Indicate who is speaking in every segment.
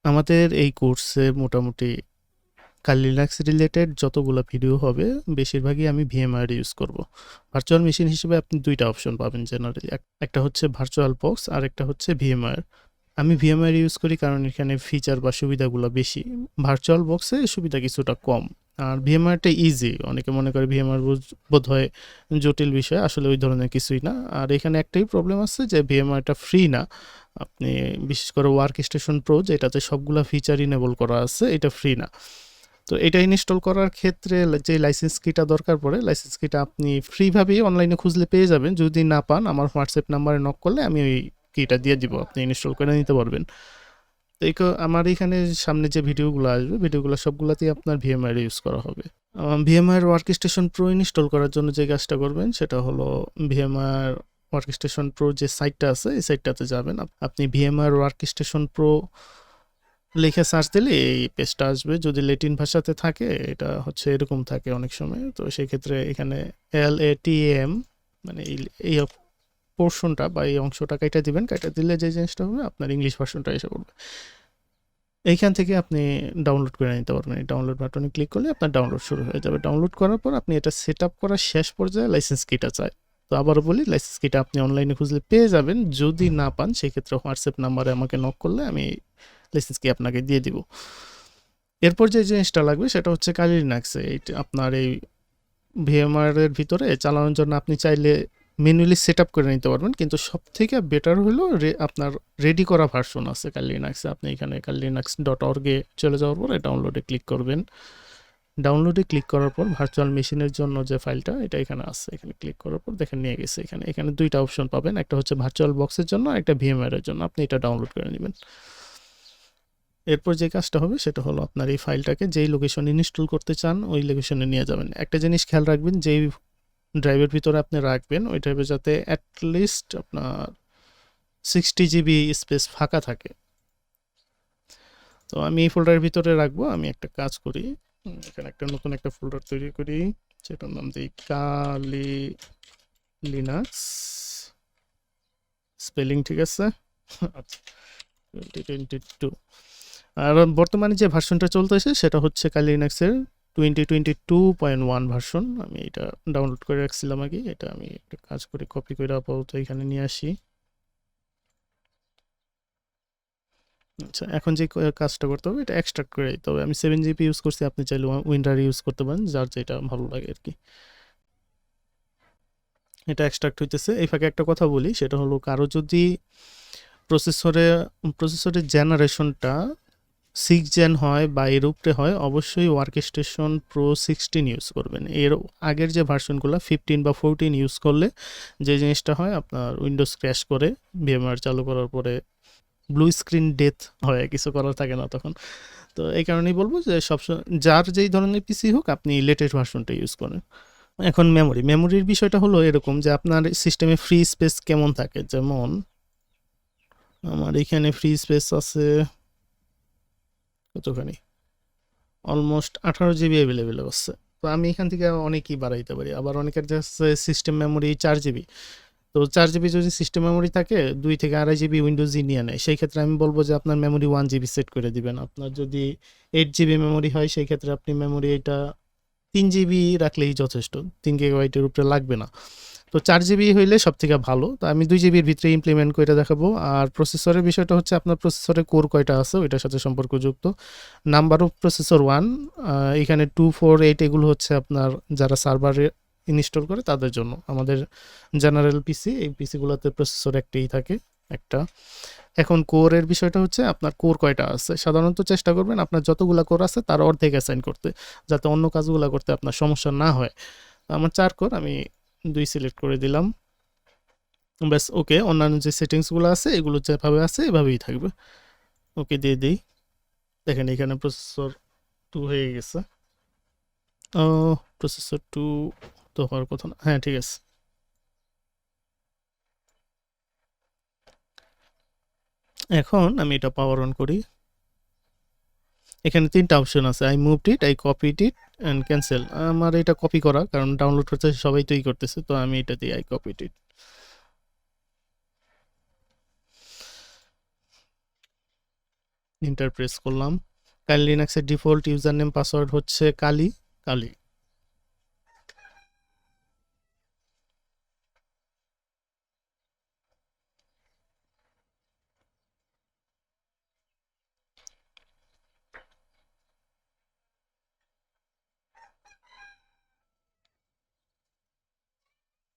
Speaker 1: আমাদের এই কোর্সে মোটামুটি লিনাক্স রিলেটেড যতগুলো ভিডিও হবে বেশিরভাগই আমি ভিএমওয়্যার ইউজ করব। ভার্চুয়াল মেশিন হিসেবে আপনি দুইটা অপশন পাবেন জেনারেলি, একটা হচ্ছে ভার্চুয়াল বক্স আর একটা হচ্ছে ভিএমওয়্যার। আমি ভিএমওয়্যার ইউজ করি কারণ এখানে ফিচার বা সুবিধাগুলো বেশি, ভার্চুয়াল বক্সে সুবিধা কিছুটা কম। আর ভিএমওয়্যারটা ইজি, অনেকে মনে করে ভিএমওয়্যার বোধ হয় জটিল বিষয়, আসলে ওই ধরনের কিছুই না। আর এখানে একটাই প্রবলেম আছে যে ভিএমওয়্যারটা ফ্রি না। আপনি বিশেষ করে ওয়ার্ক স্টেশন প্রো যেটাতে সবগুলা ফিচার ইনেবল করা আছে, এটা ফ্রি না। তো এটা ইনস্টল করার ক্ষেত্রে যে লাইসেন্স কিটা দরকার পড়ে, লাইসেন্স কিটা আপনি ফ্রিভাবেই অনলাইনে খুঁজলে পেয়ে যাবেন। যদি না পান আমার হোয়াটসঅ্যাপ নাম্বারে নক করলে আমি ওই কিটা দিয়ে দিব, আপনি ইনস্টল করে নিতে পারবেন। তো আমার এখানে সামনে যে ভিডিওগুলো আসবে, ভিডিওগুলো সবগুলোতেই আপনার ভিএমওয়্যার ইউজ করা হবে। ভিএমওয়্যার ওয়ার্কস্টেশন প্রো ইনস্টল করার জন্য যে কাজটা করবেন সেটা হলো ভিএমওয়্যার ওয়ার্কস্টেশন প্রো যে সাইটটা আছে এই সাইটটাতে যাবেন। আপনি ভিএমওয়্যার ওয়ার্কস্টেশন প্রো লিখে সার্চ দিলে এই পেজটা আসবে। যদি ল্যাটিন ভাষাতে থাকে, এটা হচ্ছে এরকম থাকে অনেক সময়, তো সেই ক্ষেত্রে এখানে LATAM মানে এই পোর্শনটা বা এই অংশটা কাইটা দিবেন। কাইটা দিলে যে জিনিসটা হবে আপনার ইংলিশ ভার্সনটা এসে পড়বে। এইখান থেকে আপনি ডাউনলোড করে নিতে পারবেন। এই ডাউনলোড বাটনে ক্লিক করলে আপনার ডাউনলোড শুরু হয়ে যাবে। ডাউনলোড করার পর আপনি এটা সেট আপ করার শেষ পর্যায়ে লাইসেন্স কিটা চায়। তো আবারও বলি, লাইসেন্স কিটা আপনি অনলাইনে খুঁজলে পেয়ে যাবেন। যদি না পান সেক্ষেত্রে হোয়াটসঅ্যাপ নাম্বারে আমাকে নক করলে আমি লাইসেন্স কি আপনাকে দিয়ে দিব। এরপর যে জিনিসটা লাগবে সেটা হচ্ছে কালি লিনাক্সে আপনার এই ভিএমওয়্যারের ভিতরে চালানোর জন্য আপনি চাইলে ম্যানুয়ালি সেট আপ করে নিতে পারবেন, কিন্তু সব থেকে বেটার হলো আপনার রেডি করা ভার্সন আছে কালি লিনাক্সে। আপনি এখানে kalilinux.org-এ চলে যাওয়ার পরে ডাউনলোডে ক্লিক করবেন। ডাউনলোডে ক্লিক করার পর ভার্চুয়াল মেশিনের জন্য যে ফাইলটা এটা এখানে আছে, এখানে ক্লিক করার পর দেখেন নিয়ে গেছে। এখানে দুইটা অপশন পাবেন, একটা হচ্ছে ভার্চুয়াল বক্সের জন্য, একটা ভিএমওয়্যারের জন্য। আপনি এটা ডাউনলোড করে নেবেন। এরপর যে কাজটা হবে সেটা হলো আপনার এই ফাইলটাকে যেই লোকেশনে ইনস্টল করতে চান ওই লোকেশনে নিয়ে যাবেন। একটা জিনিস খেয়াল রাখবেন, যেই ড্রাইভের ভিতরে আপনি রাখবেন ওই ড্রাইভে যাতে অ্যাটলিস্ট আপনার 60 GB স্পেস ফাঁকা থাকে। তো আমি এই ফোল্ডারের ভিতরে রাখবো। আমি একটা কাজ করি, এখানে একটা নতুন একটা ফোল্ডার তৈরি করি, যেটার নাম দিই কালি লিনাক্স। স্পেলিং ঠিক আছে? আচ্ছা, 2022। আর বর্তমানে যে ভার্সনটা চলতেছে সেটা হচ্ছে কালি লিনাক্সের 2022.1 ভার্সন। আমি এটা ডাউনলোড করে রাখছিলাম আগে। এটা আমি একটা কাজ করে কপি করে আপাতত এখানে নিয়ে আসি। আচ্ছা, এখন যে কাজটা করতে হবে এটা এক্সট্রাক্ট করে দিতে হবে। আমি 7 GB ইউজ করছি, আপনি চাইলে উইন্ডার ইউজ করতে পারেন, যার যেটা ভালো লাগে আর কি। এটা এক্সট্রাক্ট হইতেছে। এই ফাঁকে একটা কথা বলি, সেটা হলো কারো যদি প্রসেসরে প্রসেসরের জেনারেশনটা 6 জেন হয় বা এর উপরে হয়, অবশ্যই ওয়ার্কস্টেশন প্রো 16 ইউজ করবেন। এর আগের যে ভার্সনগুলো 15 বা 14 ইউজ করলে যে জিনিসটা হয়, আপনার উইন্ডোজ ক্র্যাশ করে ভিএমওয়্যার চালু করার পরে ব্লু স্ক্রিন ডেথ হয়, কিছু করার থাকে না তখন। তো এই কারণেই বলবো যে সবসময় যার যেই ধরনের পিসি হোক আপনি লেটেস্ট ভার্সনটা ইউজ করেন। এখন মেমোরির বিষয়টা হলো এরকম যে আপনার সিস্টেমে ফ্রি স্পেস কেমন থাকে। যেমন আমার এখানে ফ্রি স্পেস আছে কতখানি, অলমোস্ট 18 GB অ্যাভেলেবেল আছে। তো আমি এখান থেকে অনেকই বাড়াইতে পারি। আবার অনেকের কাছে সিস্টেম মেমোরি 4 GB। তো 4 GB যদি সিস্টেম মেমোরি থাকে, 2 থেকে 2.5 GB উইন্ডোজই নিয়ে নেয়। সেই ক্ষেত্রে আমি বলবো যে আপনার মেমোরি 1 GB সেট করে দিবেন। আপনার যদি 8 GB মেমোরি হয় সেই ক্ষেত্রে আপনি মেমোরি এটা 3 GB রাখলেই যথেষ্ট। 3 GB উপরে লাগবে না। তো 4 GB হইলে সব থেকে ভালো। তো আমি 2 GB ভিতরে ইমপ্লিমেন্ট করে দেখাবো। আর প্রসেসরের বিষয়টা হচ্ছে আপনার প্রসেসরে কোর কয়টা আছে ওইটার সাথে সম্পর্কযুক্ত। নাম্বার অফ প্রসেসর 1, এখানে 2, 4, 8 এগুলো হচ্ছে আপনার যারা সার্ভারে ইনস্টল করে তাদের জন্য। আমাদের জেনারেল পিসি, এই পিসিগুলোতে প্রসেসর একটাই থাকে, একটা। এখন কোরের বিষয়টা হচ্ছে আপনার কোর কয়টা আছে। সাধারণত চেষ্টা করবেন আপনার যতগুলা কোর আছে তার অর্ধেক অ্যাসাইন করতে, যাতে অন্য কাজগুলো করতে আপনার সমস্যা না হয়। আমার 4 কোর, আমি 2 সিলেক্ট করে দিলাম। ব্যাস, ওকে। অন্যান্য যে সেটিংসগুলো আছে এগুলো যেভাবে আছে এভাবেই থাকবে। ওকে দিয়ে দিই। দেখেন এখানে প্রসেসর 2 হয়ে গেছে। ও, প্রসেসর 2 তো হওয়ার কথা না। হ্যাঁ, ঠিক আছে। এখন আমি এটা পাওয়ার অন করি। এখানে 3টা অপশন আছে, I moved it, I copied it and cancel. আমার এটা কপি করা, কারণ ডাউনলোড করতে সবাই তোই করতেছে, তো আমি এটা দিই I copied it. Enter press করলাম। কালি লিনাক্সের ডিফল্ট ইউজার নেম পাসওয়ার্ড হচ্ছে কালি কালি।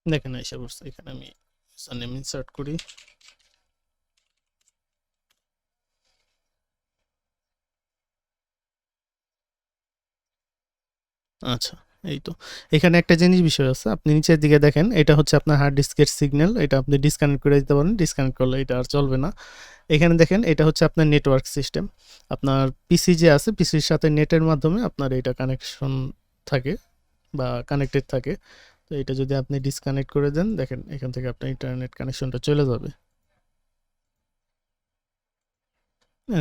Speaker 1: দেখেন এসে পড়ছে, এখানে আমি ইউজার নেম ইনসার্ট করি। আচ্ছা, এই তো এখানে একটা জিনিস বিষয় আছে, আপনি নিচের দিকে দেখেন, এটা হচ্ছে আপনার হার্ড ডিস্কের সিগন্যাল, এটা আপনি ডিসকানেক্ট করে দিতে পারেন, ডিসকানেক্ট করলে এটা আর চলবে না। এখানে দেখেন এটা হচ্ছে আপনার নেটওয়ার্ক সিস্টেম, আপনার পিসি যে আছে পিসির সাথে নেটের মাধ্যমে আপনার এটা কানেকশন থাকে বা কানেক্টেড থাকে। তো এটা যদি আপনি ডিসকানেক্ট করে দেন, দেখেন এখান থেকে আপনার ইন্টারনেট কানেকশনটা চলে যাবে।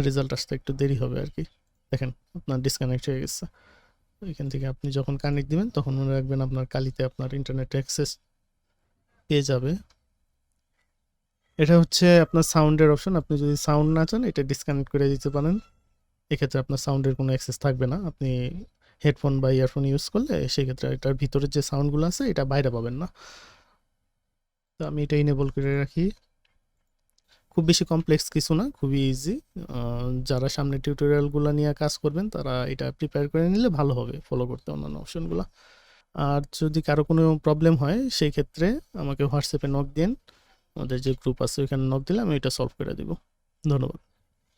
Speaker 1: রেজাল্ট আসতে একটু দেরি হবে আর কি। দেখেন আপনার ডিসকানেক্ট হয়ে গেছে। এখান থেকে আপনি যখন কানেক্ট দিবেন তখন মনে রাখবেন আপনার কালিতে আপনার ইন্টারনেট অ্যাক্সেস পেয়ে যাবে। এটা হচ্ছে আপনার সাউন্ডের অপশন, আপনি যদি সাউন্ড না চান এটা ডিসকানেক্ট করে দিতে পারেন, এক্ষেত্রে আপনার সাউন্ডের কোনো অ্যাক্সেস থাকবে না। আপনি হেডফোন বা ইয়ারফোন ইউজ করলে সেক্ষেত্রে এটার ভিতরের যে সাউন্ডগুলো আছে এটা বাইরে পাবেন না। তো আমি এটা ইনেবল করে রাখি। খুব বেশি কমপ্লেক্স কিছু না, খুবই ইজি। যারা সামনে টিউটোরিয়ালগুলো নিয়ে কাজ করবেন তারা এটা প্রিপেয়ার করে নিলে ভালো হবে ফলো করতে অন্যান্য অপশনগুলো। আর যদি কারো কোনো প্রবলেম হয় সেই ক্ষেত্রে আমাকে হোয়াটসঅ্যাপে নক দিন, আমাদের যে গ্রুপ আছে ওইখানে নক দিলে আমি এটা সলভ করে দিব। ধন্যবাদ।